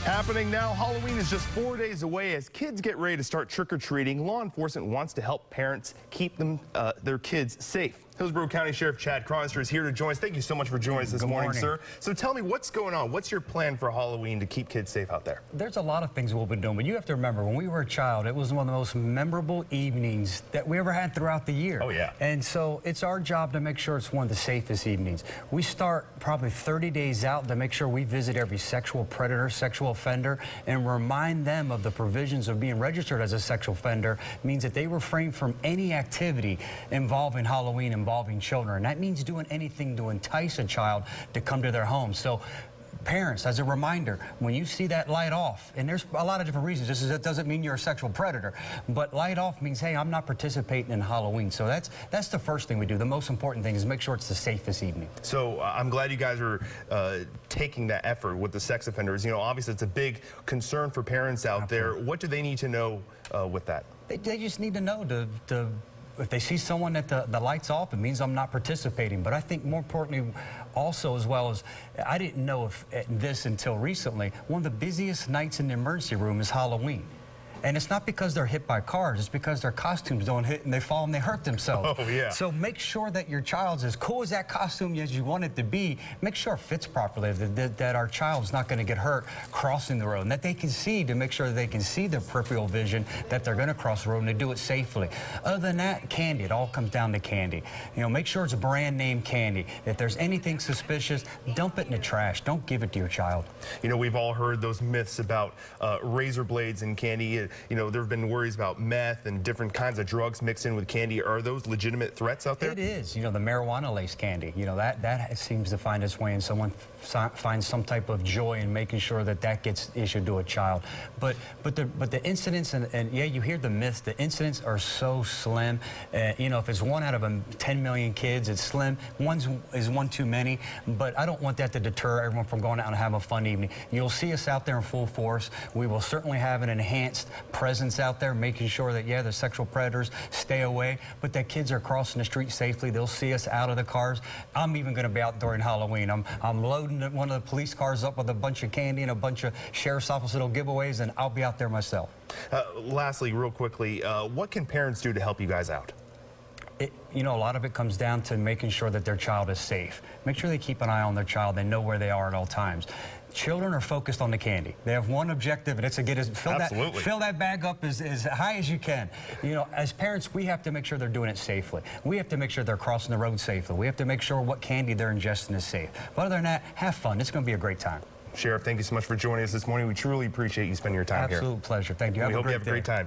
Happening now, Halloween is just 4 days away. As kids get ready to start trick-or-treating, law enforcement wants to help parents keep their kids safe. Hillsborough County Sheriff Chad Chronister is here to join us. Thank you so much for joining us this morning, sir. So tell me, what's going on? What's your plan for Halloween to keep kids safe out there? There's a lot of things we've been doing, but you have to remember, when we were a child, it was one of the most memorable evenings that we ever had throughout the year. Oh, yeah. And so it's our job to make sure it's one of the safest evenings. We start probably 30 days out to make sure we visit every sexual predator, sexual offender, and remind them of the provisions of being registered as a sexual offender. It means that they refrain from any activity involving Halloween, involving children. And that means doing anything to entice a child to come to their home. So parents, as a reminder, when you see that light off, and there's a lot of different reasons, that doesn't mean you're a sexual predator, but light off means, hey, I'm not participating in Halloween. So that's the first thing we do. The most important thing is make sure it's the safest evening. So I'm glad you guys are taking that effort with the sex offenders. You know, obviously it's a big concern for parents out there. What do they need to know with that? They just need to know if they see someone that the light's off, it means I'm not participating. But I think more importantly, also as well as, I didn't know this until recently, one of the busiest nights in the emergency room is Halloween. And it's not because they're hit by cars, it's because their costumes don't hit and they fall and they hurt themselves. Oh, yeah. So make sure that your child's as cool as that costume as you want it to be. Make sure it fits properly, that our child's not going to get hurt crossing the road, and that they can see, to make sure that they can see their peripheral vision, that they're going to cross the road and they do it safely. Other than that, candy, it all comes down to candy. You know, make sure it's a brand name candy. If there's anything suspicious, dump it in the trash. Don't give it to your child. You know, we've all heard those myths about razor blades and candy. You know, there have been worries about meth and different kinds of drugs mixed in with candy. Are those legitimate threats out there? It is. You know, the marijuana-laced candy, you know, that seems to find its way, and someone finds some type of joy in making sure that gets issued to a child. But the incidents, and yeah, you hear the myths, the incidents are so slim. You know, if it's 1 out of 10 million kids, it's slim. One is one too many, but I don't want that to deter everyone from going out and having a fun evening. You'll see us out there in full force. We will certainly have an enhanced presence out there, making sure that, yeah, the sexual predators stay away, but that kids are crossing the street safely. They'll see us out of the cars. I'm even going to be out during Halloween. I'm loading one of the police cars up with a bunch of candy and a bunch of sheriff's office little giveaways, and I'll be out there myself. Lastly, real quickly, what can parents do to help you guys out? You know, a lot of it comes down to making sure that their child is safe. Make sure they keep an eye on their child. They know where they are at all times. Children are focused on the candy. They have one objective, and it's to fill that bag up as high as you can. You know, as parents, we have to make sure they're doing it safely. We have to make sure they're crossing the road safely. We have to make sure what candy they're ingesting is safe. But other than that, have fun. It's going to be a great time. Sheriff, thank you so much for joining us this morning. We truly appreciate you spending your time here. Absolute pleasure. Thank you. We hope you have a great time.